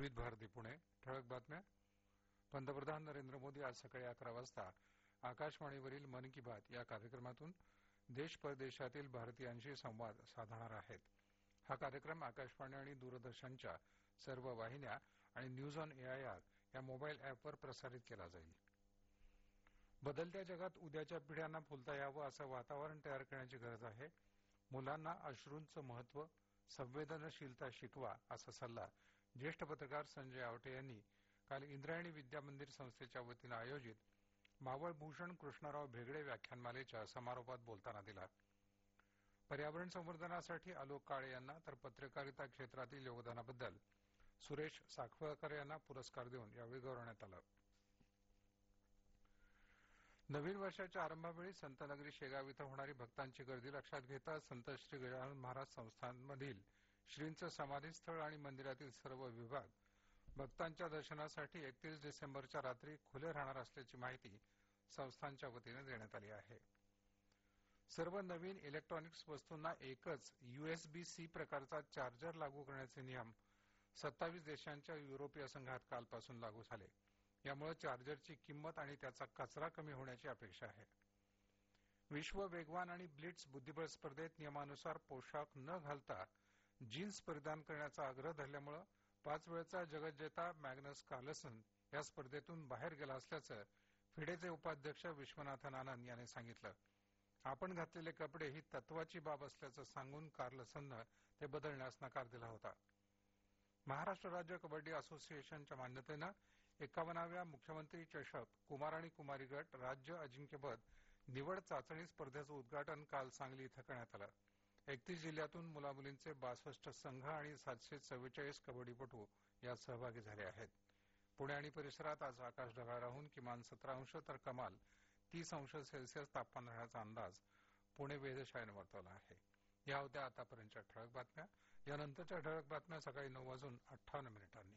विविध भारती पुणे. ठळक बातम्या. पंतप्रधान नरेंद्र मोदी आज सकाळी 11 वाजता आकाशवाणीवरील मन की बात या कार्यक्रमातून देश परदेशातील भारतीयांशी संवाद साधणार आहेत. हा कार्यक्रम आकाशवाणी आणि दूरदर्शनच्या सर्व वाहिन्या आणि न्यूज ऑन एआयआर या मोबाईल ऍपवर प्रसारित केला जाईल. बदलत्या जगात उद्याच्या पिढ्यांना फुलता यावं असं वातावरण तयार करण्याची गरज आहे. मुलांना अश्रूंचं महत्त्व, संवेदनशीलता शिकवा असा सल्ला ज्येष्ठ पत्रकार संजय आवटे यांनी काल इंद्रायणी विद्या मंदिर संस्थेच्या वतीनं आयोजित मावळभूषण कृष्णराव भेगडे व्याख्यानमालेच्या समारोपात बोलताना दिला. पर्यावरण संवर्धनासाठी आलोक काळे यांना तर पत्रकारिता क्षेत्रातील योगदानाबद्दल सुरेश साखळकर यांना पुरस्कार देऊन यावेळी गौरवण्यात आलं. नवीन वर्षाच्या आरंभावेळी संतनगरी शेगाव इथं होणारी भक्तांची गर्दी लक्षात घेता संत श्री गजानन महाराज संस्थानमधील श्रींचं समाधीस्थळ आणि मंदिरातील सर्व विभाग भक्तांच्या दर्शनासाठी 31 डिसेंबरच्या रात्री खुले राहणार असल्याची माहिती संस्थानच्या वतीनं देण्यात आली आहे. सर्व नवीन इलेक्ट्रॉनिक्स वस्तूंना एकच USB-C प्रकारचा चार्जर लागू करण्याचे नियम 27 देशांच्या युरोपीय संघात कालपासून लागू झाले. यामुळे चार्जरची किंमत आणि त्याचा कचरा कमी होण्याची अपेक्षा आहे. विश्व वेगवान आणि ब्लिट्झ बुद्धिबळ स्पर्धेत नियमानुसार पोशाख न घालता जीन्स परिधान करण्याचा आग्रह धरल्यामुळे 5 वेळचा जगज्जेता मॅग्नस कार्लसन या स्पर्धेतून बाहेर गेला असल्याचं फिडेचे उपाध्यक्ष विश्वनाथन आनंद यांनी सांगितलं. आपण घातलेले कपडे ही तत्वाची बाब असल्याचं सांगून कार्लसननं ते बदलण्यास नकार दिला होता. महाराष्ट्र राज्य कबड्डी असोसिएशनच्या मान्यतेनं 51व्या मुख्यमंत्री चषक कुमार आणि कुमारी गट राज्य अजिंक्यपद निवड चाचणी स्पर्धेचं उद्घाटन काल सांगली इथं करण्यात आलं. 31 जिल्ह्यातून मुलामुलींचे 62 संघ आणि 744 कबड्डीपटू यात सहभागी झाले आहेत. पुणे आणि परिसरात आज आकाश ढगाळ राहून किमान 17 अंश तर कमाल 30 अंश सेल्सिअस तापमान राहण्याचा अंदाज पुणे वेधशाळेनं वर्तवला आहे. या होत्या आतापर्यंतच्या ठळक बातम्या. यानंतरच्या ठळक बातम्या सकाळी 9:58 वाजून